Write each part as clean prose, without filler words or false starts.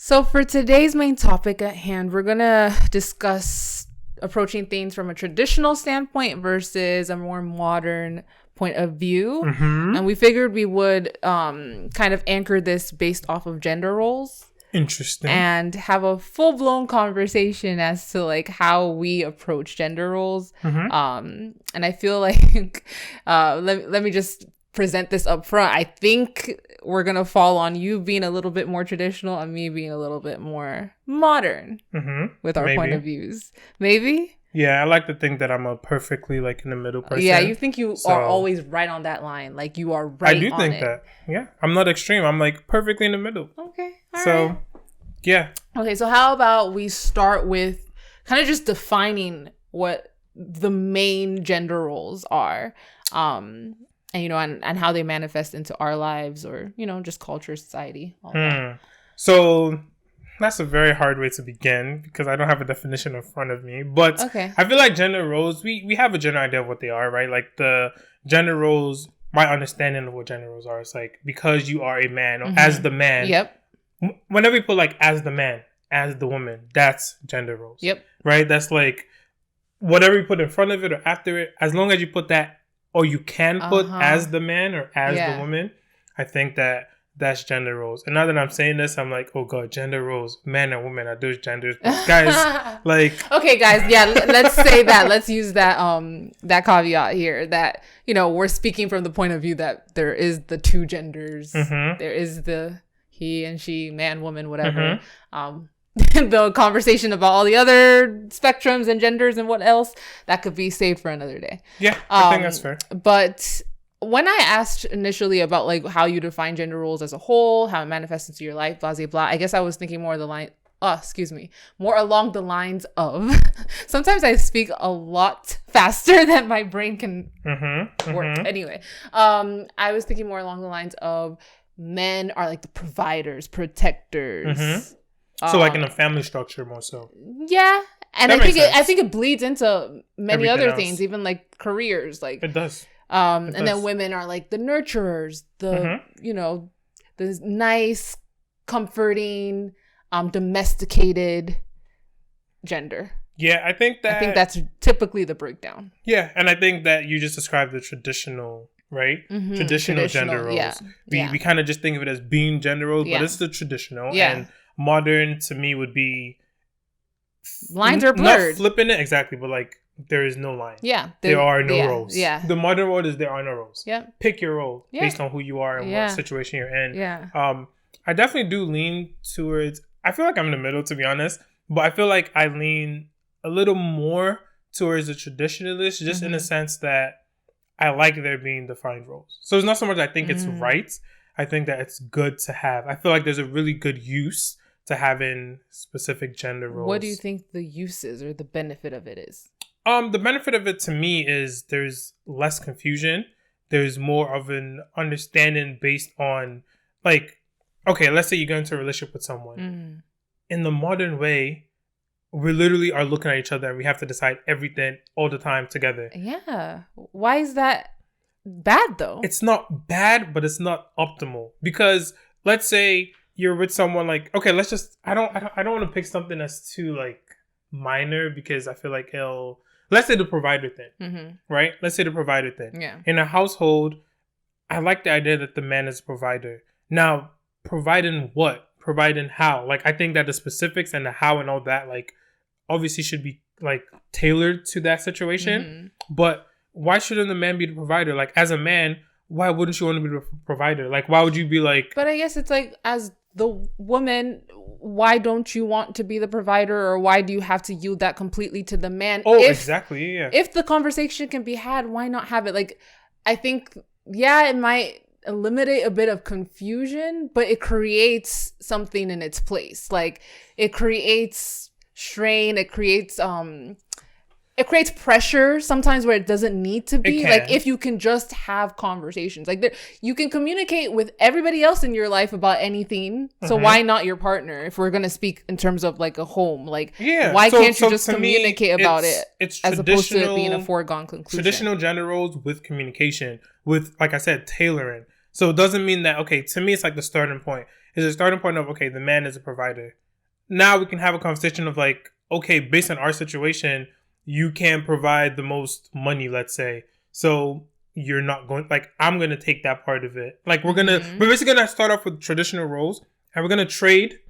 So for today's main topic at hand, we're going to discuss approaching things from a traditional standpoint versus a more modern point of view. Mm-hmm. And we figured we would kind of anchor this based off of gender roles. Interesting. And have a full-blown conversation as to like how we approach gender roles. Mm-hmm. And I feel like let me just present this up front. I think we're gonna fall on you being a little bit more traditional and me being a little bit more modern with our point of views. Maybe. Yeah, I like to think that I'm a perfectly like in the middle person. Yeah, you think you are always right on that line. Like you are right on it. I do think that. Yeah, I'm not extreme. I'm like perfectly in the middle. Okay. Right. Yeah. Okay, so how about we start with kind of just defining what the main gender roles are. And, you know, and how they manifest into our lives or, you know, just culture, society. All that. So that's a very hard way to begin because I don't have a definition in front of me. But I feel like gender roles, we have a general idea of what they are, right? Like the gender roles, my understanding of what gender roles are, it's like because you are a man or as the man. Yep. Whenever you put like as the man, as the woman, that's gender roles. Yep. Right? That's like whatever you put in front of it or after it, as long as you put that or you can put as the man or as the woman, I think that's gender roles. And now that I'm saying this, I'm like, oh God, gender roles, man and woman are those genders. But guys, like... Okay, guys, yeah, let's say that. Let's use that that caveat here that, you know, we're speaking from the point of view that there is the two genders. There is the he and she, man, woman, whatever. The conversation about all the other spectrums and genders and what else, that could be saved for another day. Yeah, I think that's fair. But when I asked initially about like how you define gender roles as a whole, how it manifests into your life, blah, blah, blah, I guess I was thinking more more along the lines of, sometimes I speak a lot faster than my brain can work. Anyway, I was thinking more along the lines of men are like the providers, protectors. So like in a family structure more so. Yeah. And I think it bleeds into many other things, even like careers. Like it does. Then women are like the nurturers, the you know, the nice, comforting, domesticated gender. Yeah, I think that's typically the breakdown. Yeah, and I think that you just described the traditional, right? Traditional gender roles. We kind of just think of it as being gender roles, but it's the traditional. Yeah. And modern to me would be lines are blurred. Not flipping it exactly, but like there is no line. Yeah, there are no roles. Yeah, the modern world is there are no roles. Yeah, pick your role based on who you are and what situation you're in. Yeah. I definitely do lean towards. I feel like I'm in the middle, to be honest, but I feel like I lean a little more towards the traditionalist, just in the sense that I like there being defined roles. So it's not so much I think it's right. I think that it's good to have. I feel like there's a really good use to having specific gender roles. What do you think the use is or the benefit of it is? The benefit of it to me is there's less confusion. There's more of an understanding based on like, okay, let's say you go into a relationship with someone. In the modern way, we literally are looking at each other and we have to decide everything all the time together. Yeah. Why is that bad though? It's not bad, but it's not optimal. Because let's say you're with someone like, okay, let's just, I don't want to pick something that's too like minor because I feel like let's say the provider thing, right? Let's say the provider thing. Yeah. In a household, I like the idea that the man is a provider. Now, providing what? Providing how? Like, I think that the specifics and the how and all that, like, obviously should be like tailored to that situation. But why shouldn't the man be the provider? Like, as a man, why wouldn't you want to be the provider? Like, why would you be like... But I guess it's like, as the woman, why don't you want to be the provider, or why do you have to yield that completely to the man? Exactly, yeah. If the conversation can be had, why not have it? Like, I think, it might eliminate a bit of confusion, but it creates something in its place. Like, it creates strain, it creates pressure sometimes where it doesn't need to be. Like, if you can just have conversations, like you can communicate with everybody else in your life about anything. So why not your partner? If we're going to speak in terms of like a home, like, why can't you just communicate about it as opposed to it being a foregone conclusion? Traditional gender roles with communication, with, like I said, tailoring. So it doesn't mean that, okay, to me, it's like the starting point. is a starting point of, okay, the man is a provider. Now we can have a conversation of like, okay, based on our situation, you can provide the most money, let's say. So you're not going, like, I'm going to take that part of it. Like, we're basically going to start off with traditional roles, and we're going to trade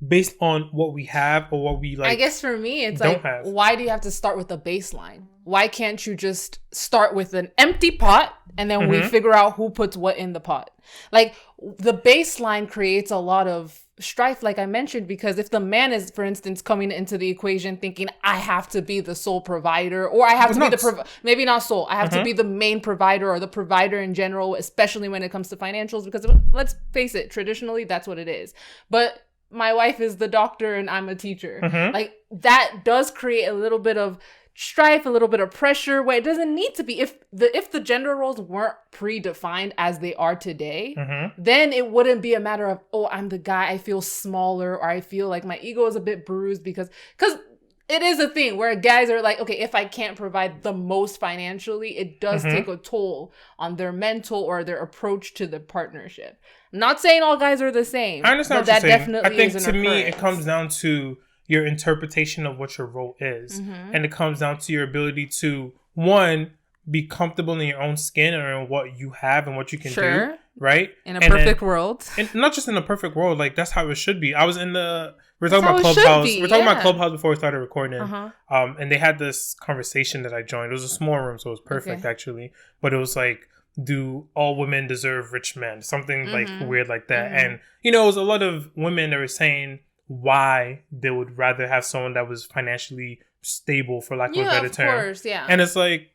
based on what we have or what we like. I guess for me, it's like, why do you have to start with a baseline? Why can't you just start with an empty pot and then we figure out who puts what in the pot? Like, the baseline creates a lot of strife, like I mentioned, because if the man is, for instance, coming into the equation thinking I have to be the sole provider, or I have to be the maybe not sole, I have to be the main provider or the provider in general, especially when it comes to financials, because let's face it, traditionally that's what it is. But my wife is the doctor and I'm a teacher. Like, that does create a little bit of strife, a little bit of pressure, where it doesn't need to be. If the gender roles weren't predefined as they are today, then it wouldn't be a matter of, oh, I'm the guy, I feel smaller, or I feel like my ego is a bit bruised, because it is a thing where guys are like, okay, if I can't provide the most financially, it does take a toll on their mental or their approach to the partnership. I'm not saying all guys are the same. I understand what you're saying. Definitely I think to me, it comes down to your interpretation of what your role is. And it comes down to your ability to, one, be comfortable in your own skin or in what you have and what you can do. Right? In a perfect world. And not just in a perfect world, like, that's how it should be. I was in the... We're talking about Clubhouse. We're talking about Clubhouse before we started recording. And they had this conversation that I joined. It was a small room, so it was perfect, actually. But it was like, do all women deserve rich men? Something like weird like that. And, you know, it was a lot of women that were saying why they would rather have someone that was financially stable, for lack of a better term. Course, and it's like,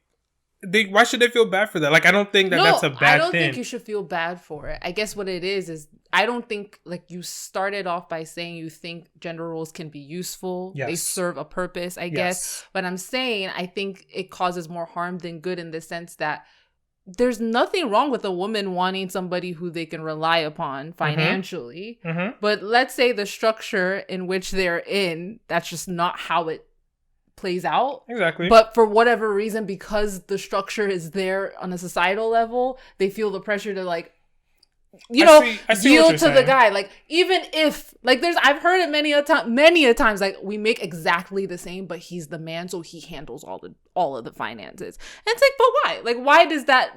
why should they feel bad for that? Like, I don't think that's a bad thing. I don't think you should feel bad for it. I guess what it is I don't think, like, you started off by saying you think gender roles can be useful. Yes. They serve a purpose, I guess. But I'm saying I think it causes more harm than good, in the sense that there's nothing wrong with a woman wanting somebody who they can rely upon financially. But let's say the structure in which they're in, that's just not how it plays out. Exactly. But for whatever reason, because the structure is there on a societal level, they feel the pressure to, like, you know, yield to the guy. Like, even if, like, I've heard it many a times, like, we make exactly the same, but he's the man, so he handles all of the finances. And it's like, but why? Like,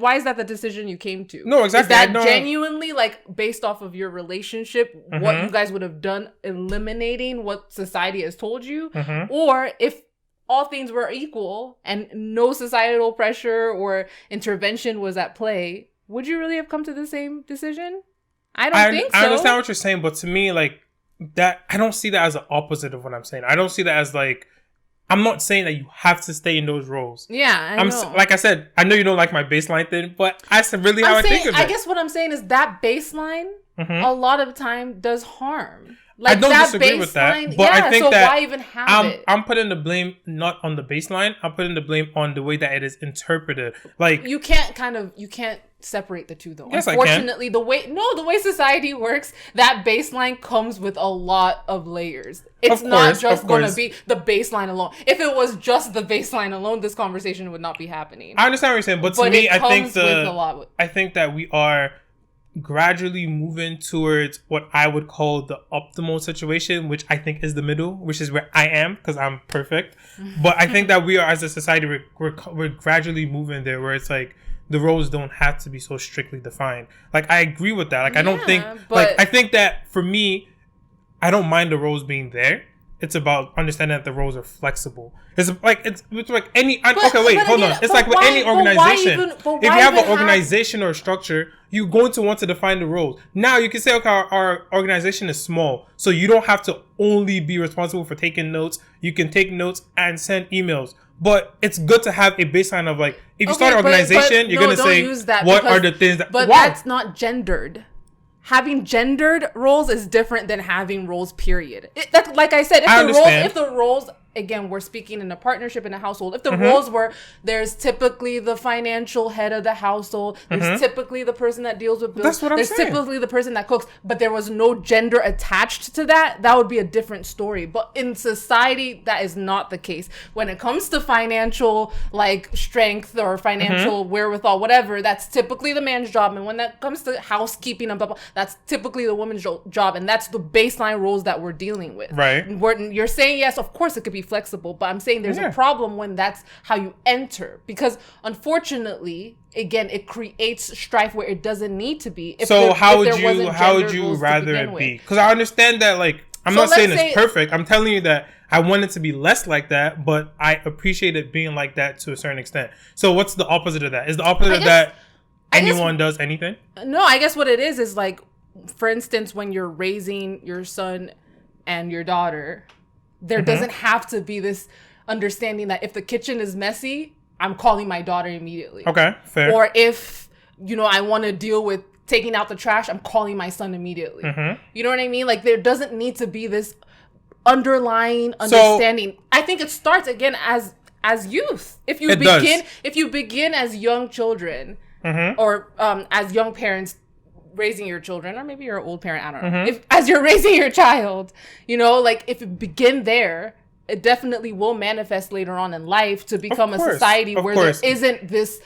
why is that the decision you came to? No, exactly. Is that genuinely, like, based off of your relationship, what you guys would have done, eliminating what society has told you? Or if all things were equal and no societal pressure or intervention was at play, would you really have come to the same decision? I don't think so. I understand what you're saying, but to me, like, that, I don't see that as the opposite of what I'm saying. I don't see that as, like, I'm not saying that you have to stay in those roles. Yeah, I know. Like I said, I know you don't like my baseline thing, but I think of it. I guess what I'm saying is that baseline, a lot of time, does harm. Like, I don't disagree with that, but I think that why even have it? I'm putting the blame not on the baseline. I'm putting the blame on the way that it is interpreted. Like, you can't separate the two, though. Yes, unfortunately, the way society works, that baseline comes with a lot of layers. It's not just going to be the baseline alone. If it was just the baseline alone, this conversation would not be happening. I understand what you're saying, but to me, I think that we are gradually moving towards what I would call the optimal situation, which I think is the middle, which is where I am, because I'm perfect. But I think that we are, as a society, we're gradually moving there, where it's like the roles don't have to be so strictly defined. Like, I agree with that. Like, I don't think, like, I think that for me, I don't mind the roles being there. It's about understanding that the roles are flexible. It's like any. Hold on. It's like with any organization. If you have an organization or a structure, you're going to want to define the roles. Now you can say, okay, our organization is small, so you don't have to only be responsible for taking notes. You can take notes and send emails. But it's good to have a baseline of, like, if you start an organization, you're going to say, what are the things that... But that's not gendered. Having gendered roles is different than having roles, period. Like I said, if the roles again, we're speaking in a partnership in a household. If the roles were, there's typically the financial head of the household. There's typically the person that deals with bills. That's what I'm saying. There's typically the person that cooks. But there was no gender attached to that. That would be a different story. But in society, that is not the case. When it comes to financial like strength or financial wherewithal, whatever, that's typically the man's job. And when that comes to housekeeping and blah, blah, that's typically the woman's job. And that's the baseline roles that we're dealing with. Right. You're saying, yes, of course it could be flexible, but I'm saying there's a problem when that's how you enter, because unfortunately, again, it creates strife where it doesn't need to be. How would you rather it be? Because I understand that, like, I'm not saying it's perfect. I'm telling you that I want it to be less like that, but I appreciate it being like that to a certain extent. So what's the opposite of that? Is the opposite of that anyone does anything? No, I guess what it is like, for instance, when you're raising your son and your daughter, there doesn't have to be this understanding that if the kitchen is messy, I'm calling my daughter immediately. Okay, fair. Or if, I want to deal with taking out the trash, I'm calling my son immediately. You know what I mean? Like, there doesn't need to be this underlying understanding. I think it starts again as youth. If you begin as young children or as young parents raising your children, or maybe you're an old parent, I don't know. If as you're raising your child, like if you begin there, it definitely will manifest later on in life to become a society where there isn't this,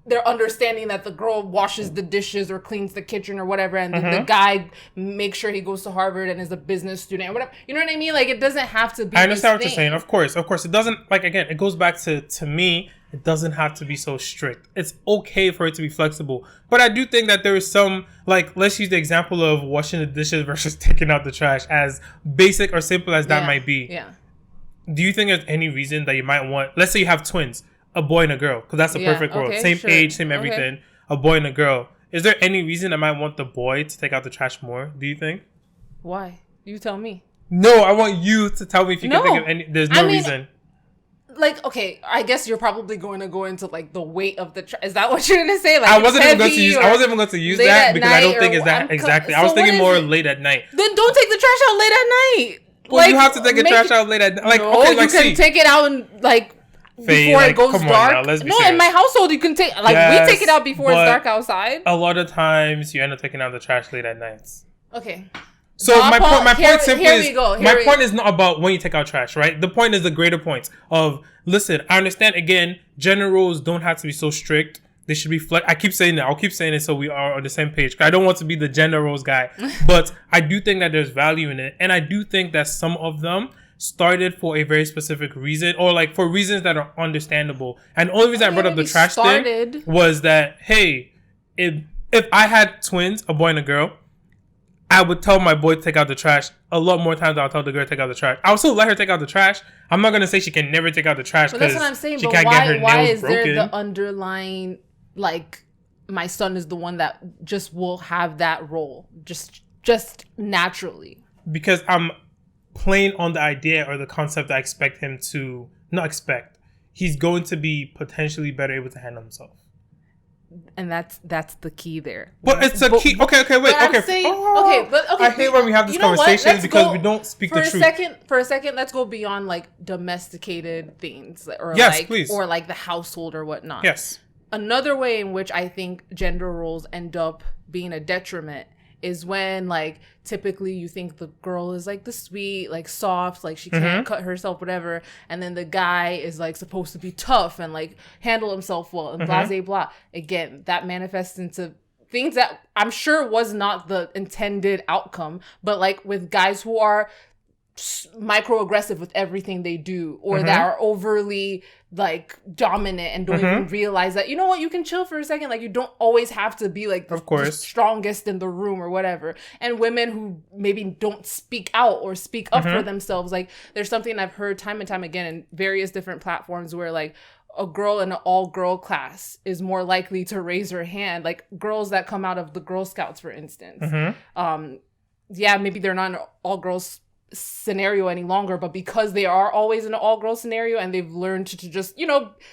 they're understanding that the girl washes the dishes or cleans the kitchen or whatever, and the guy makes sure he goes to Harvard and is a business student or whatever. You know what I mean? Like, it doesn't have to be. I understand what you're saying. Of course. It doesn't, like, again, it goes back to me. It doesn't have to be so strict. It's okay for it to be flexible. But I do think that there is some, like, let's use the example of washing the dishes versus taking out the trash, as basic or simple as that might be. Yeah. Do you think there's any reason that you might want, let's say you have twins, a boy and a girl, because that's the perfect world. Same age, same everything, a boy and a girl. Is there any reason I might want the boy to take out the trash more, do you think? Why? You tell me. No, I want you to tell me if you can think of any. There's no reason. Like, okay, I guess you're probably going to go into like the weight of the trash. Is that what you're going to say? Like, I wasn't even going to use that because I don't think it's that exactly. I was thinking more late at night. Then don't take the trash out late at night. Well, like, you have to take the trash out late at night. Like, no, you can take it out and like before it goes dark. No, in my household you can take we take it out before it's dark outside. A lot of times you end up taking out the trash late at nights. Okay. So my point simply is my point is not about when you take out trash, right? The point is the greater point of, listen, I understand, again, gender roles don't have to be so strict. They should be I keep saying that. I'll keep saying it so we are on the same page. I don't want to be the gender roles guy, but I do think that there's value in it. And I do think that some of them started for a very specific reason, or like for reasons that are understandable. And the only reason I brought up the trash thing was that, hey, if I had twins, a boy and a girl, I would tell my boy to take out the trash a lot more times than I'll tell the girl to take out the trash. I'll still let her take out the trash. I'm not going to say she can never take out the trash because she can't get her nails broken. Why is there the underlying, like, my son is the one that just will have that role, just naturally? Because I'm playing on the idea or the concept I expect him to, not expect, he's going to be potentially better able to handle himself. And that's the key there. But it's a key. Okay, wait. I hate when we have this conversation because we don't speak the truth. For a second, let's go beyond like domesticated things, or please. Or like the household or whatnot. Yes. Another way in which I think gender roles end up being a detriment is when, like, typically you think the girl is like the sweet, like soft, like she can't cut herself, whatever, and then the guy is like supposed to be tough and like handle himself well and blah blah blah. Again, that manifests into things that I'm sure was not the intended outcome, but like with guys who are microaggressive with everything they do, or that are overly like dominant and don't even realize that, you know what, you can chill for a second. Like, you don't always have to be like the strongest in the room or whatever. And women who maybe don't speak out or speak up for themselves. Like, there's something I've heard time and time again in various different platforms where like a girl in an all-girl class is more likely to raise her hand. Like girls that come out of the Girl Scouts, for instance. Maybe they're not an all-girls scenario any longer, but because they are always in an all-girl scenario and they've learned to just,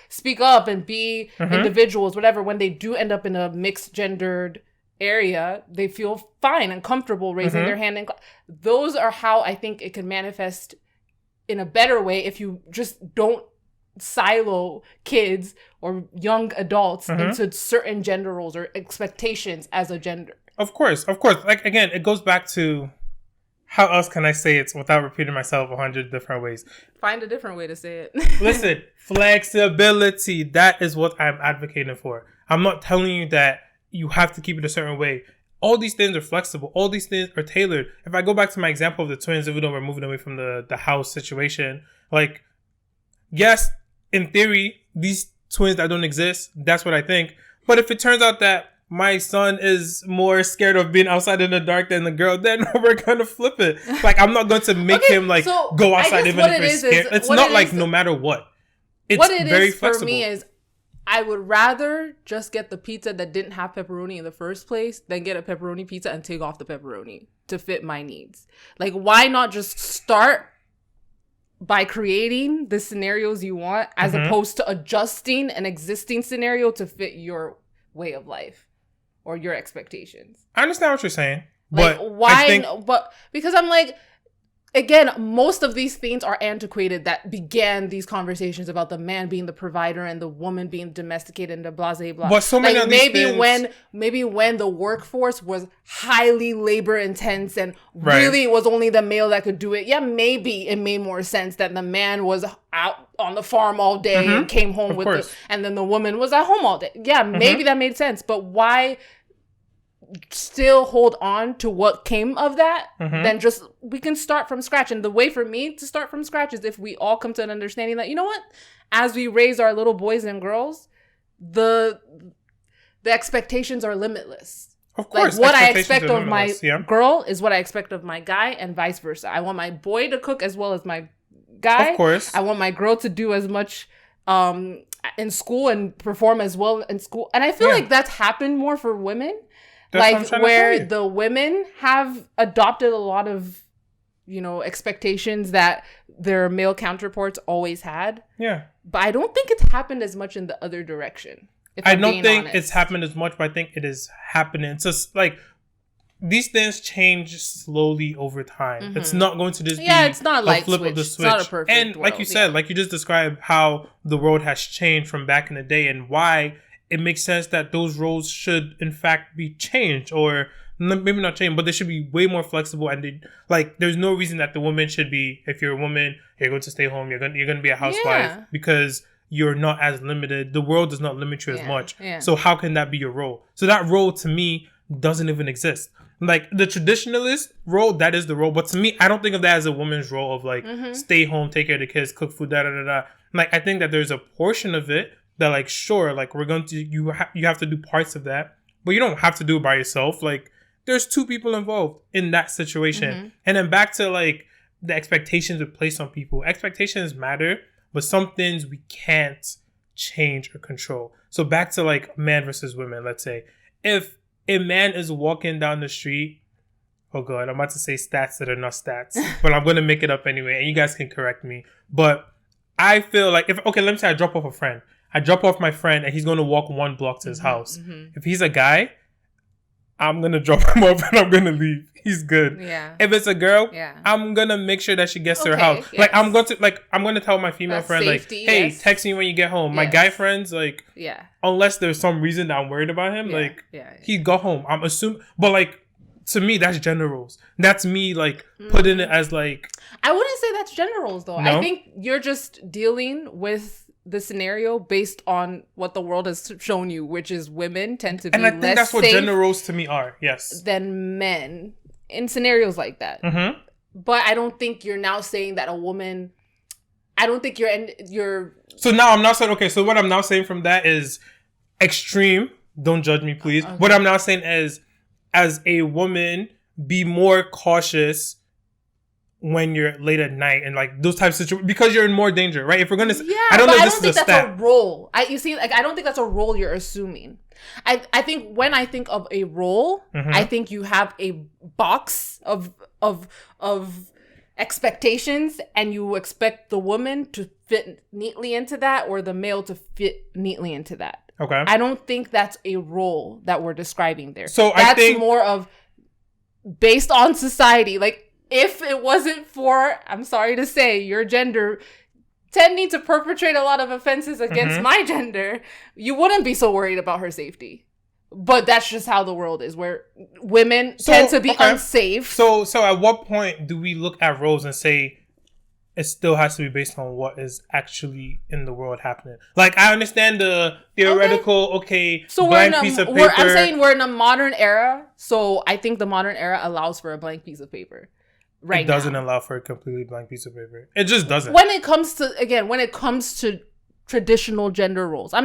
speak up and be individuals, whatever, when they do end up in a mixed gendered area, they feel fine and comfortable raising their hand. And those are how I think it can manifest in a better way if you just don't silo kids or young adults into certain gender roles or expectations as a gender. Of course. Like, again, it goes back to how else can I say it without repeating myself 100 different ways? Find a different way to say it. Listen, flexibility. That is what I'm advocating for. I'm not telling you that you have to keep it a certain way. All these things are flexible. All these things are tailored. If I go back to my example of the twins, even though we're moving away from the house situation, like, yes, in theory, these twins that don't exist, that's what I think. But if it turns out that my son is more scared of being outside in the dark than the girl, then we're going to flip it. Like, I'm not going to make him, like, go outside even if he's scared. It's not like no matter what. It's what it very is flexible. For me is, I would rather just get the pizza that didn't have pepperoni in the first place than get a pepperoni pizza and take off the pepperoni to fit my needs. Like, why not just start by creating the scenarios you want as opposed to adjusting an existing scenario to fit your way of life or your expectations? I understand what you're saying. Like, but why? But because I'm like, again, most of these things are antiquated that began these conversations about the man being the provider and the woman being domesticated and the blah, blah, blah. But so many of these things... maybe when the workforce was highly labor intense and really it was only the male that could do it. Yeah, maybe it made more sense that the man was out on the farm all day and came home and then the woman was at home all day. Yeah, maybe that made sense. But why still hold on to what came of that? Then just, we can start from scratch. And the way for me to start from scratch is if we all come to an understanding that, you know what, as we raise our little boys and girls, the expectations are limitless. Of course, like, what I expect of my girl is what I expect of my guy, and vice versa. I want my boy to cook as well as my guy. Of course, I want my girl to do as much in school and perform as well in school. And I feel like that's happened more for women. That's like, where the women have adopted a lot of, you know, expectations that their male counterparts always had. Yeah. But I don't think it's happened as much in the other direction. I don't think it's happened as much, but I think it is happening. It's just like, these things change slowly over time. It's not going to just be it's not like a flip of the switch. It's not a perfect and like you said, like you just described how the world has changed from back in the day and why it makes sense that those roles should in fact be changed, or maybe not changed, but they should be way more flexible. And there's no reason that the woman should be, if you're a woman, you're going to stay home, you're going to be a housewife because you're not as limited. The world does not limit you as much. So how can that be your role? So that role to me doesn't even exist. Like, the traditionalist role, that is the role. But to me, I don't think of that as a woman's role of like, stay home, take care of the kids, cook food, da-da-da-da. Like, I think that there's a portion of it that, like, sure, like, we're going to, you have to do parts of that, but you don't have to do it by yourself. Like, there's two people involved in that situation. And then back to, like, the expectations we place on people. Expectations matter, but some things we can't change or control. So back to, like, man versus women, let's say. If a man is walking down the street, oh god, I'm about to say stats that are not stats, but I'm going to make it up anyway, and you guys can correct me. But I feel like, let me say I drop off a friend. I drop off my friend and he's going to walk 1 block to his house. If he's a guy, I'm going to drop him off and I'm going to leave. He's good. Yeah. If it's a girl, I'm going to make sure that she gets to her house. Yes. Like, I'm going to tell my female friend, safety, like, hey, text me when you get home. My guy friends, like, unless there's some reason that I'm worried about him, he go home. I'm assuming, but like, to me, that's gender roles. That's me, like, putting it as, like... I wouldn't say that's gender roles, though. No? I think you're just dealing with the scenario based on what the world has shown you, which is women tend to be less safe. And I think that's what gender roles to me are, yes. Than men in scenarios like that. But I don't think you're now saying that a woman... I don't think you're... So now I'm not saying... Okay, so what I'm now saying from that is extreme. Don't judge me, please. Okay. What I'm now saying is, as a woman, be more cautious when you're late at night and like those types of situations, because you're in more danger, right? If we're gonna, I don't know if this is a stat. I don't think that's a role. I don't think that's a role you're assuming. I think when I think of a role, I think you have a box of expectations, and you expect the woman to fit neatly into that, or the male to fit neatly into that. Okay. I don't think that's a role that we're describing there. So that's more of based on society, like. if it wasn't for, I'm sorry to say, your gender tending to perpetrate a lot of offenses against my gender, you wouldn't be so worried about her safety. But that's just how the world is, where women tend to be unsafe. So at what point do we look at roles and say it still has to be based on what is actually in the world happening? Like, I understand the theoretical, so blank piece of paper. I'm saying we're in a modern era, so I think the modern era allows for a blank piece of paper. Right, it doesn't allow for a completely blank piece of paper. It just doesn't. When it comes to traditional gender roles,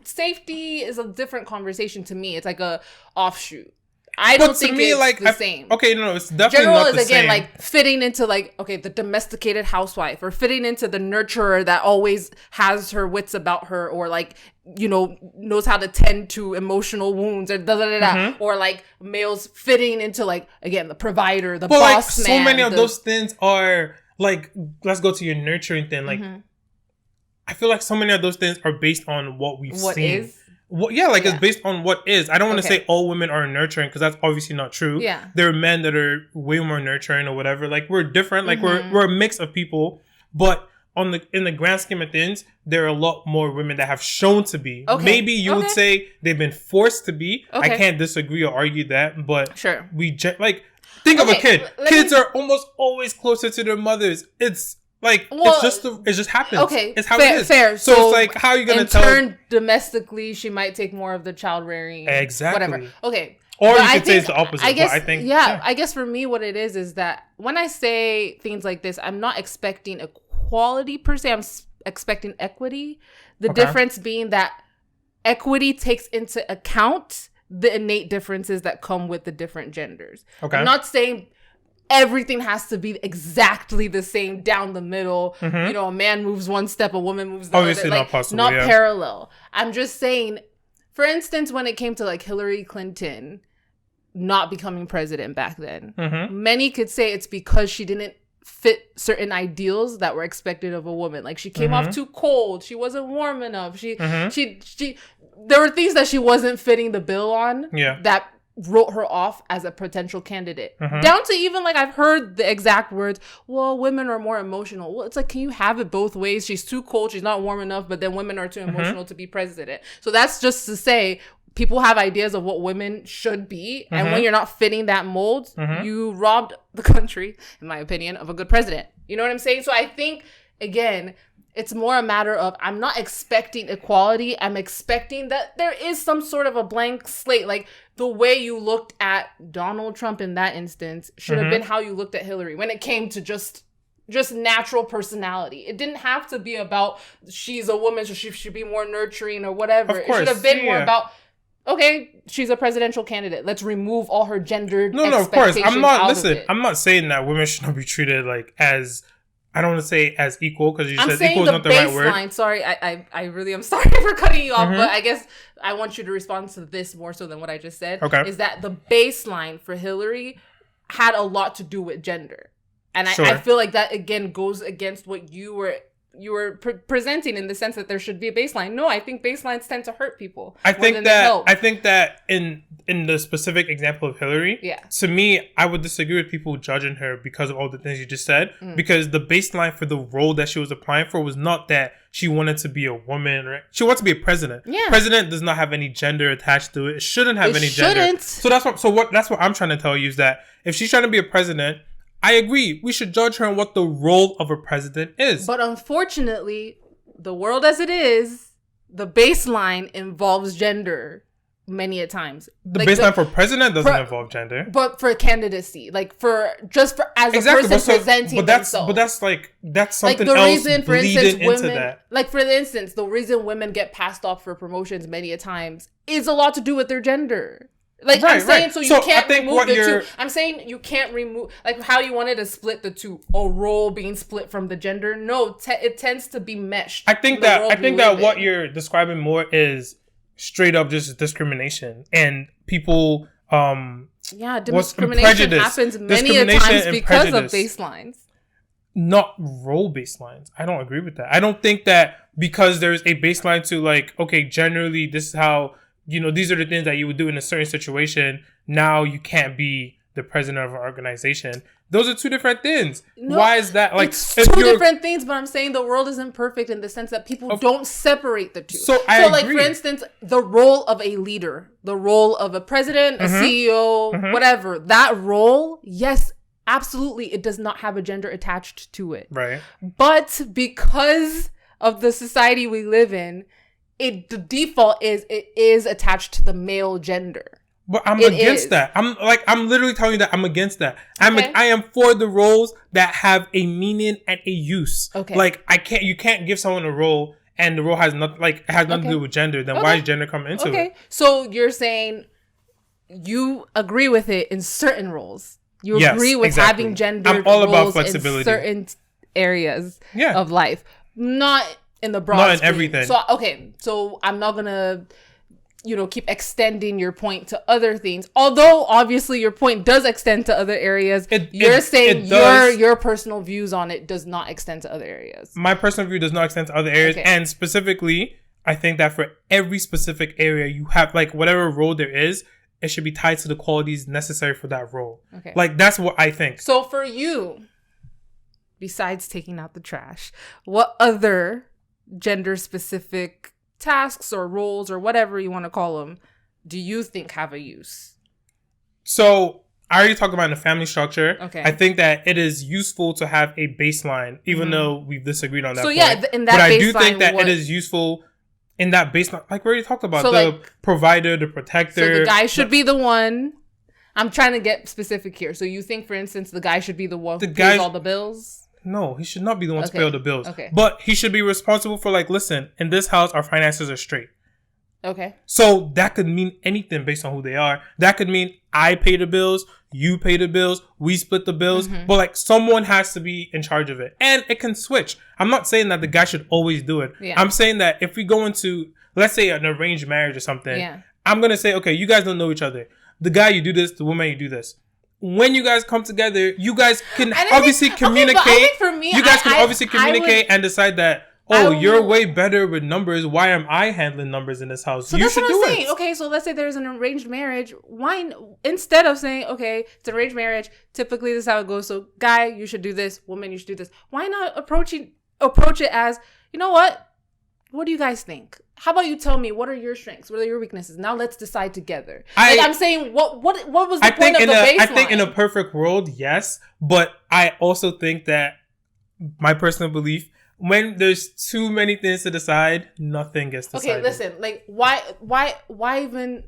safety is a different conversation to me. It's like a offshoot. I don't think it's the same. Okay, no, it's definitely not the same. General is, like, fitting into, like, the domesticated housewife, or fitting into the nurturer that always has her wits about her, or, like, knows how to tend to emotional wounds, or or, like, males fitting into, like, again, the provider, the boss man. So many of those things are, like, let's go to your nurturing thing. Like, I feel like so many of those things are based on what we've seen. What is? It's based on what is. I don't want to say all women are nurturing, because that's obviously not true. Yeah. There are men that are way more nurturing or whatever. Like, we're different. Like, we're a mix of people. But in the grand scheme of things, there are a lot more women that have shown to be. Okay. Maybe you would say they've been forced to be. Okay. I can't disagree or argue that. But sure. Think of a kid. Kids are almost always closer to their mothers. It's... Like, it just happens. Okay. It's how it is. Fair. So it's like, how are you going to tell? In turn, domestically, she might take more of the child rearing. Exactly. Whatever. Okay. Or you could say it's the opposite. I guess for me, what it is that when I say things like this, I'm not expecting equality per se. I'm expecting equity. The difference being that equity takes into account the innate differences that come with the different genders. Okay. I'm not saying everything has to be exactly the same down the middle. A man moves one step, a woman moves the Obviously other. Not possible. Not parallel. I'm just saying, for instance, when it came to, like, Hillary Clinton not becoming president back then, many could say it's because she didn't fit certain ideals that were expected of a woman. Like, she came off too cold. She wasn't warm enough. She there were things that she wasn't fitting the bill on. Yeah. That wrote her off as a potential candidate. Down to even, like, I've heard the exact words, well, women are more emotional. Well, it's like, can you have it both ways? She's too cold, she's not warm enough, but then women are too emotional to be president. So that's just to say, people have ideas of what women should be, and when you're not fitting that mold, you robbed the country, in my opinion, of a good president. You know what I'm saying? So I think, again, it's more a matter of, I'm not expecting equality. I'm expecting that there is some sort of a blank slate. Like, the way you looked at Donald Trump in that instance should have been how you looked at Hillary when it came to just natural personality. It didn't have to be about she's a woman, so she should be more nurturing or whatever. Of course, it should have been more about, okay, she's a presidential candidate. Let's remove all her gendered expectations. Of course. I'm not saying that women should not be treated, like, as... I don't want to say as equal, because you said equal is not the right word. I'm saying the baseline. Sorry, I really am sorry for cutting you off, but I guess I want you to respond to this more so than what I just said. Okay. Is that the baseline for Hillary had a lot to do with gender. And I feel like that, again, goes against what you were presenting, in the sense that there should be a baseline. No, I think baselines tend to hurt people. I think that in the specific example of Hillary, to me, I would disagree with people judging her because of all the things you just said. Because the baseline for the role that she was applying for was not that she wanted to be a woman, or she wants to be a president. Yeah. President does not have any gender attached to it. It shouldn't have any gender. So that's what I'm trying to tell you, is that if she's trying to be a president, I agree. We should judge her on what the role of a president is. But unfortunately, the world as it is, the baseline involves gender many a times. The baseline for president doesn't involve gender. But for candidacy, like as a person presenting themselves. But that's something else. The reason, for instance, the reason women get passed off for promotions many a times is a lot to do with their gender. Like, right, I'm saying, right. So you can't remove the two. I'm saying you can't remove, like, how you wanted to split the two, a role being split from the gender. No, it tends to be meshed. I think that what you're describing more is straight up just discrimination, and people, discrimination happens many a times because of baselines. Not role baselines. I don't agree with that. I don't think that because there's a baseline to, like, okay, generally this is how, these are the things that you would do in a certain situation. Now you can't be the president of an organization. Those are two different things. No, why is that? Like, it's if two you're- different things, but I'm saying the world isn't perfect in the sense that people don't separate the two. So I like, agree. for instance, the role of a leader, the role of a president, a CEO, whatever, that role, yes, absolutely, it does not have a gender attached to it. Right. But because of the society we live in, the default is it is attached to the male gender. But I'm It against is. that. I'm literally telling you that I'm against that. Okay. I am for the roles that have a meaning and a use. Okay. Like, you can't give someone a role and the role has nothing, like, it has nothing to do with gender. Then why is gender coming into it? Okay, so you're saying you agree with it in certain roles. You Yes, agree with exactly. having gender I'm all about roles flexibility. in certain areas Yeah. of life, not in the broad. Not in scheme. everything. So so I'm not gonna, keep extending your point to other things. Although obviously your point does extend to other areas. You're saying it does. your personal views on it does not extend to other areas. My personal view does not extend to other areas. Okay. And specifically, I think that for every specific area, you have, like, whatever role there is, it should be tied to the qualities necessary for that role. Okay. Like, that's what I think. So for you, besides taking out the trash, what other gender specific tasks or roles or whatever you want to call them do you think have a use? So I already talked about in the family structure. Okay. I think that it is useful to have a baseline, even though we've disagreed on that. So point. yeah, in that but I do baseline, think that what- it is useful in that baseline. Like we already talked about, So, the like- provider, the protector. So the guy should be the one. I'm trying to get specific here. So you think, for instance, the guy should be the one who pays all the bills? No, he should not be the one to Okay. pay all the bills. Okay. But he should be responsible for, like, listen, in this house, our finances are straight. Okay. So that could mean anything based on who they are. That could mean I pay the bills, you pay the bills, we split the bills. But, like, someone has to be in charge of it. And it can switch. I'm not saying that the guy should always do it. Yeah. I'm saying that if we go into, let's say, an arranged marriage or something, Yeah. I'm going to say, okay, you guys don't know each other. The guy, you do this. The woman, you do this. When you guys come together, you guys can I obviously think- okay, but communicate. I think for me, you guys can I obviously communicate and decide that, I oh, would- you're way better with numbers. Why am I handling numbers in this house? So you that's should what do I'm saying. it. Okay, so let's say there's an arranged marriage. Why, instead of saying, okay, it's an arranged marriage, typically this is how it goes. So guy, you should do this. Woman, you should do this. Why not approach it as, you know what? What do you guys think? How about you tell me, what are your strengths? What are your weaknesses? Now let's decide together. I'm saying, what was the point of the baseline? I think in a perfect world, yes. But I also think that my personal belief, when there's too many things to decide, nothing gets decided. Okay, listen, like why even,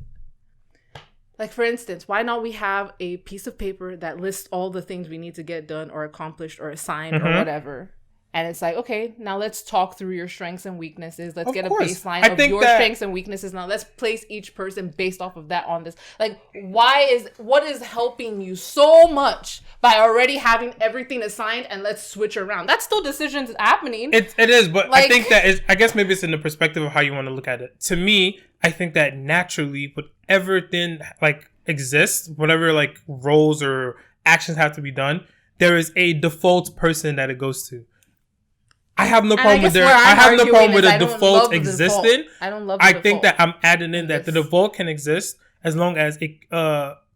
like, for instance, why not we have a piece of paper that lists all the things we need to get done or accomplished or assigned or whatever. And it's like, okay, now let's talk through your strengths and weaknesses. Let's get a baseline of your strengths and weaknesses. Now let's place each person based off of that on this. Like, what is helping you so much by already having everything assigned and let's switch around? That's still decisions happening. It is, but Like- I think that is, I guess maybe it's in the perspective of how you want to look at it. To me, I think that naturally, whatever thing like exists, whatever like roles or actions have to be done, there is a default person that it goes to. I have no problem with there. I have no problem with a default existing. I don't love the I default. think that I'm adding in that the Yes. default can exist as long as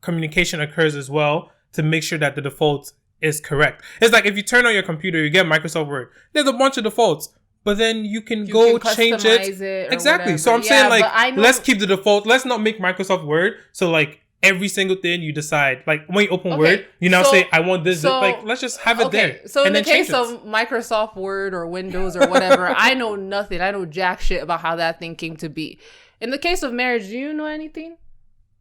communication occurs as well to make sure that the default is correct. It's like if you turn on your computer, you get Microsoft Word. There's a bunch of defaults, but then you can go can change customize it. it or Exactly. So I'm whatever. saying Yeah, but I like know- let's keep the default. Let's not make Microsoft Word. So like every single thing you decide, like when you open Okay, Word, you now so- say I want this. so- Like let's just have it there. So in and the then change case it. of Microsoft Word or Windows or whatever, I know nothing. I know jack shit about how that thing came to be. In the case of marriage, do you know anything?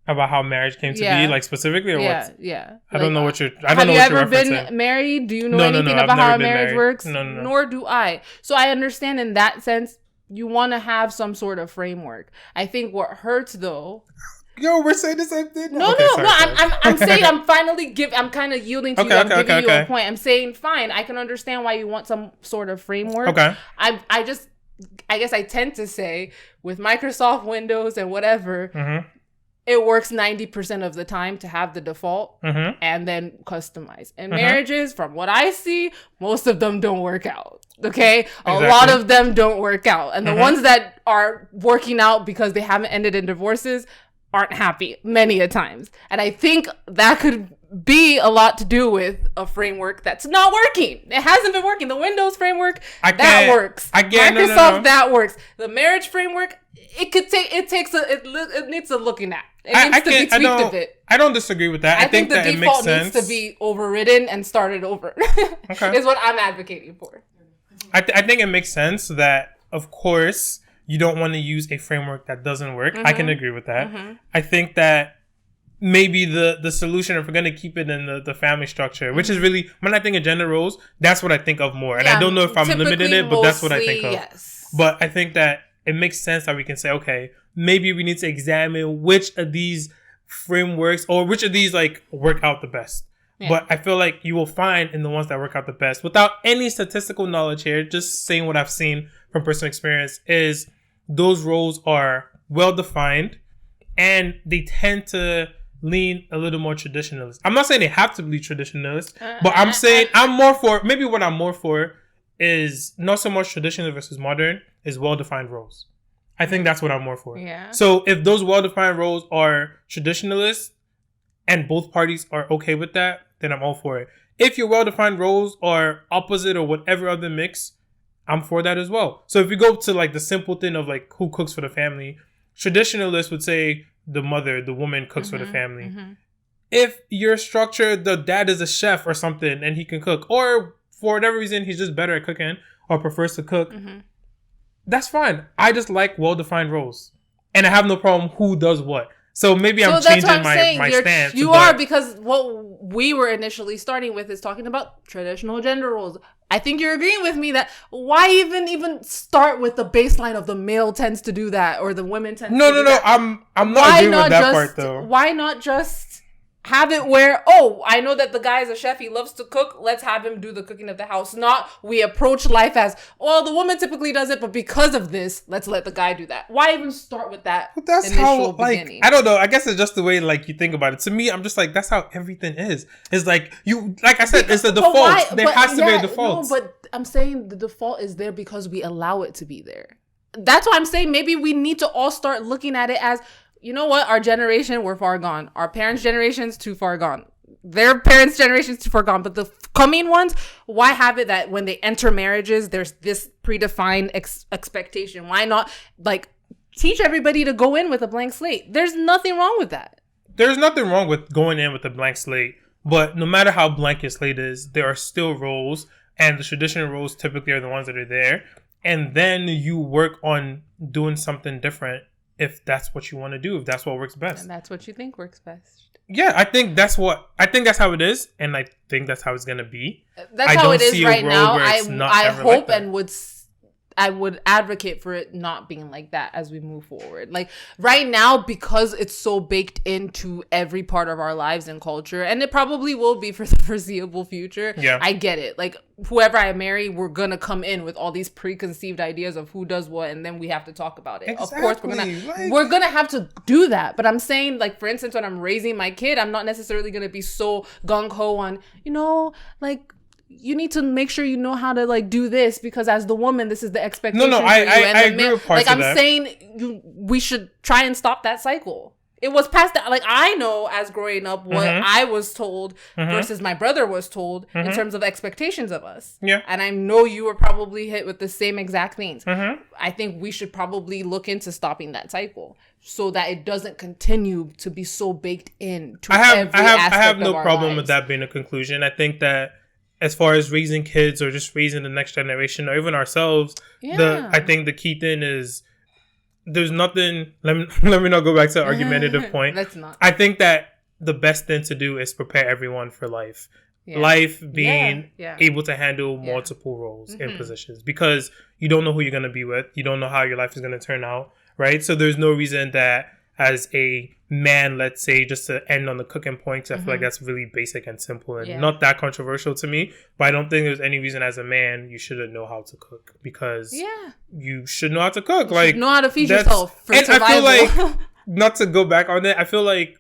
About how marriage came to Yeah. be, like specifically, or Yeah, what? yeah. I don't know what you're. I Have don't know you what you're ever referencing. been married? Do you know No, anything I've about never how a been marriage married. works? No. Nor do I. So I understand in that sense, you want to have some sort of framework. I think what hurts though. Yo, we're saying the same thing. No. I'm saying I'm kind of yielding to you. I'm giving you a point. I'm saying fine. I can understand why you want some sort of framework. Okay. I guess I tend to say with Microsoft Windows and whatever, Mm-hmm. it works 90% of the time to have the default Mm-hmm. and then customize. And marriages, from what I see, most of them don't work out. Okay? A lot of them don't work out. And the ones that are working out because they haven't ended in divorces, aren't happy many a times. And I think that could be a lot to do with a framework that's not working. It hasn't been working. The Windows framework, that works. Microsoft, that works. The marriage framework, it needs a looking at. It needs to be tweaked a bit. I don't disagree with that. I think that it makes sense. The default needs to be overridden and started over. Okay. Is what I'm advocating for. I think it makes sense that, of course, you don't want to use a framework that doesn't work. Mm-hmm. I can agree with that. Mm-hmm. I think that maybe the solution, if we're going to keep it in the family structure, which is really, when I think of gender roles, that's what I think of more. And I don't know if I'm limiting it, but that's what I think of. Yes. But I think that it makes sense that we can say, okay, maybe we need to examine which of these frameworks or which of these like work out the best. Yeah. But I feel like you will find in the ones that work out the best, without any statistical knowledge here, just saying what I've seen from personal experience, is those roles are well defined and they tend to lean a little more traditionalist. I'm not saying they have to be traditionalist, but I'm saying maybe what I'm more for is not so much traditional versus modern, is well-defined roles. I think that's what I'm more for. Yeah. So if those well-defined roles are traditionalist and both parties are okay with that, then I'm all for it. If your well-defined roles are opposite or whatever other mix, I'm for that as well. So if you go to like the simple thing of like who cooks for the family, traditionalists would say the woman cooks for the family. Mm-hmm. If your structure, the dad is a chef or something and he can cook, or for whatever reason he's just better at cooking or prefers to cook, that's fine. I just like well-defined roles. And I have no problem who does what. So maybe I'm changing my stance. You are, because what we were initially starting with is talking about traditional gender roles. I think you're agreeing with me that why even start with the baseline of the male tends to do that or the women tend to do that? I'm not agreeing with that part though. Why not just have it where, I know that the guy is a chef, he loves to cook, let's have him do the cooking of the house. Not we approach life as, the woman typically does it, but because of this, let's let the guy do that. Why even start with that initial beginning? I don't know. I guess it's just the way like you think about it. To me, I'm just like, that's how everything is. It's like, like I said, it's a default. There has to be a default. No, but I'm saying the default is there because we allow it to be there. That's why I'm saying maybe we need to all start looking at it as, you know what? Our generation, we're far gone. Our parents' generation's too far gone. Their parents' generation's too far gone. But the coming ones, why have it that when they enter marriages, there's this predefined expectation? Why not like teach everybody to go in with a blank slate? There's nothing wrong with that. There's nothing wrong with going in with a blank slate. But no matter how blank your slate is, there are still roles. And the traditional roles typically are the ones that are there. And then you work on doing something different if that's what you want to do, if that's what works best. And that's what you think works best. Yeah, I think that's how it is, and I think that's how it's going to be. That's how it is right now. I hope and I would advocate for it not being like that as we move forward. Like right now, because it's so baked into every part of our lives and culture, and it probably will be for the foreseeable future. Yeah. I get it. Like whoever I marry, we're going to come in with all these preconceived ideas of who does what, and then we have to talk about it. Exactly. Of course, we're going to have to do that. But I'm saying, like, for instance, when I'm raising my kid, I'm not necessarily going to be so gung-ho on, you need to make sure you know how to like do this because as the woman, this is the expectation. I agree with parts of that. I'm saying we should try and stop that cycle. It was past that. Like I know as growing up what I was told versus my brother was told in terms of expectations of us. Yeah. And I know you were probably hit with the same exact things. I think we should probably look into stopping that cycle so that it doesn't continue to be so baked in to every aspect of our lives. I have no problem with that being a conclusion. I think that as far as raising kids or just raising the next generation or even ourselves, I think the key thing is there's nothing. Let me not go back to the argumentative point. Let's not. I think that the best thing to do is prepare everyone for life. Yeah. Life being able to handle multiple roles and positions because you don't know who you're going to be with. You don't know how your life is going to turn out, right? So there's no reason that as a man, let's say, just to end on the cooking points, I feel like that's really basic and simple and not that controversial to me. But I don't think there's any reason as a man you shouldn't know how to cook because you should know how to cook. You should know how to feed yourself for survival. I feel like, not to go back on it, I feel like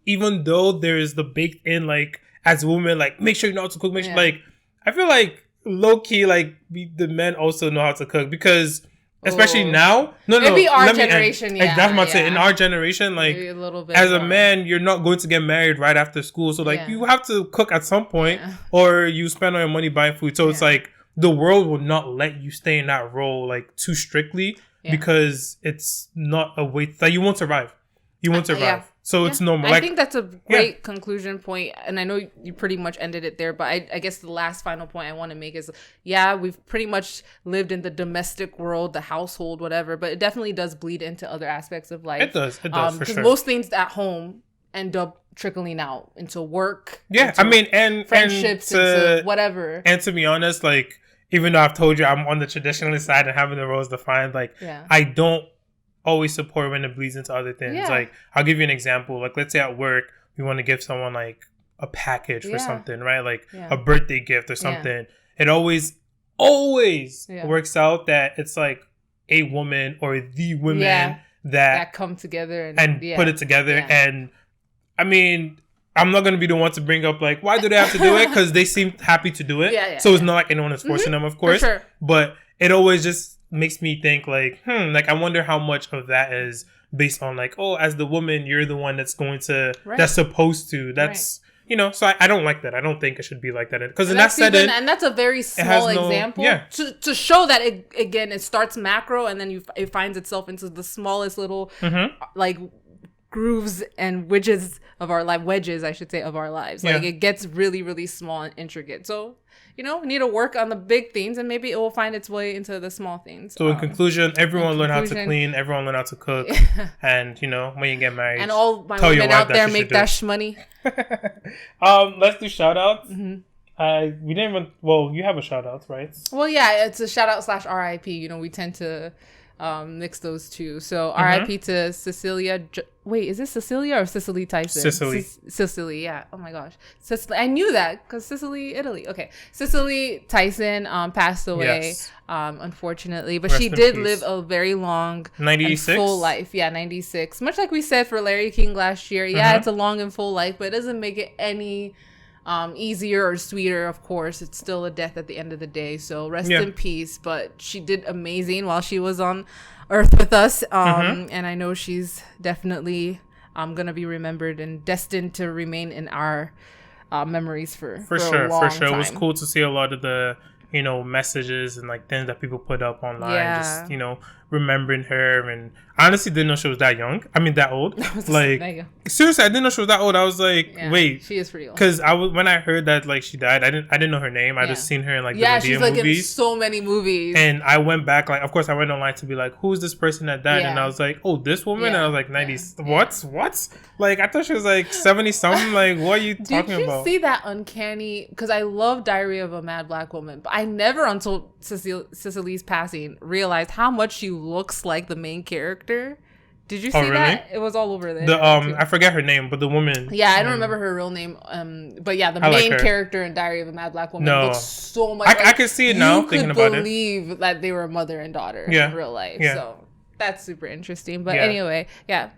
even though there's the baked in, like, as a woman, like, make sure you know how to cook, I feel like low key, like, the men also know how to cook because Especially Oh. now. No, Maybe our let me end. generation, yeah, That's what I'm saying. In yeah. our generation, like, Maybe a little bit as a more. man, you're not going to get married right after school. So, like, Yeah. you have to cook at some point, Yeah. or you spend all your money buying food. So it's Yeah. like the world will not let you stay in that role like too strictly Yeah. because it's not a way that you won't survive. You won't survive. Yeah. So Yeah. it's normal. I Like, think that's a great conclusion point, and I know you pretty much ended it there, but I guess the last final point I want to make is, yeah, we've pretty much lived in the domestic world, the household, whatever, but it definitely does bleed into other aspects of life. it does for Because sure. most things at home end up trickling out into work. Yeah, into I mean, and friendships, into whatever. And to be honest, like, even though I've told you I'm on the traditionalist side and having the roles defined, like, Yeah. I don't always support when it bleeds into other things. Yeah. Like, I'll give you an example. Like, let's say at work, we want to give someone like a package for Yeah. something, right? Like Yeah. a birthday gift or something. It always Yeah. works out that it's like a woman or the women Yeah. that That come together and yeah. put it together. Yeah. And I mean, I'm not going to be the one to bring up like, why do they have to do it? Because they seem happy to do it. Yeah, So it's not like anyone is forcing them, of course. For sure. But it always just makes me think like, like, I wonder how much of that is based on like, oh, as the woman, you're the one that's going to, that's supposed to, that's, you know, so I don't like that. I don't think it should be like that. Because in that setting, and that's a very small example to show that it starts macro and then it finds itself into the smallest little like grooves and wedges of our life, I should say, of our lives. Like it gets really, really small and intricate. So, you know, we need to work on the big things and maybe it will find its way into the small things. So in conclusion, everyone learn how to clean, everyone learn how to cook, and, you know, when you get married, and all my women out there make that money. Let's do shout outs. We didn't even, well, you have a shout out, right? Well, yeah, it's a shout out / RIP. You know, we tend to mix those two. So RIP to Cecilia. Wait, is this Cecilia or Cicely Tyson? Cicely, yeah. Oh my gosh. Cicely. I knew that because Sicily, Italy. Okay. Cicely Tyson passed away, unfortunately. But she did live a very long 96? and full life. Yeah, 96. Much like we said for Larry King last year. Yeah, it's a long and full life, but it doesn't make it any easier or sweeter. Of course, it's still a death at the end of the day, so rest in peace. But she did amazing while she was on earth with us, and I know she's definitely gonna be remembered and destined to remain in our memories for sure. a long Time. It was cool to see a lot of the, you know, messages and like things that people put up online, just, you know, remembering her. And I honestly didn't know she was that young. I mean, that old. Like, seriously, I didn't know she was that old. I was like, wait, she is pretty old. Because when I heard that like she died, I didn't know her name. I just seen her in like the Madea she's like movies. in so many movies. And I went back, like, of course, I went online to be like, who's this person that died? And I was like, oh, this woman. And I was like, 90s. What? Like, I thought she was like 70 something. Like, what are you talking about? Did you see that uncanny? Because I love Diary of a Mad Black Woman, but I never until Cicely's passing realized how much she looks like the main character. Did you see that? It was all over there. I forget her name, but the woman. Yeah, I don't remember her real name. But yeah, the main character in Diary of a Mad Black Woman looks so much. I can see it now. Thinking about it, you could believe that they were mother and daughter in real life. Yeah. So that's super interesting. But anyway,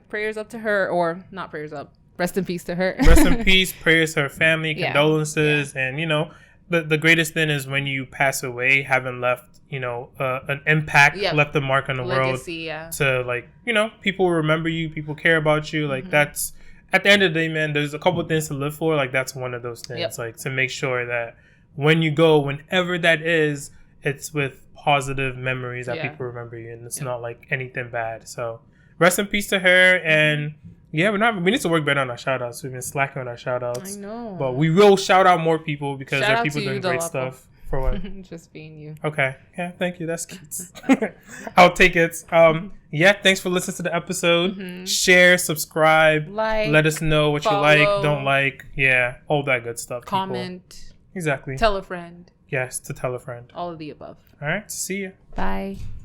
prayers up to her, or not prayers up. Rest in peace to her. Rest in peace. Prayers to her family. Condolences, and you know, the greatest thing is when you pass away, having left, you know, an impact, left a mark on the legacy, world. To like, you know, people remember you, people care about you. Like that's at the end of the day, man. There's a couple things to live for. Like that's one of those things. Like to make sure that when you go, whenever that is, it's with positive memories that people remember you, and it's not like anything bad. So rest in peace to her. And we need to work better on our shout outs. We've been slacking on our shout outs. I know. But we will shout out more people because there are people doing great stuff. For what? Just being you. Okay. Yeah, thank you. That's cute. I'll take it. Thanks for listening to the episode. Share, subscribe, let us know what you like, don't like. Yeah, all that good stuff. Comment. People. Exactly. Tell a friend. Yes, to tell a friend. All of the above. All right. See you. Bye.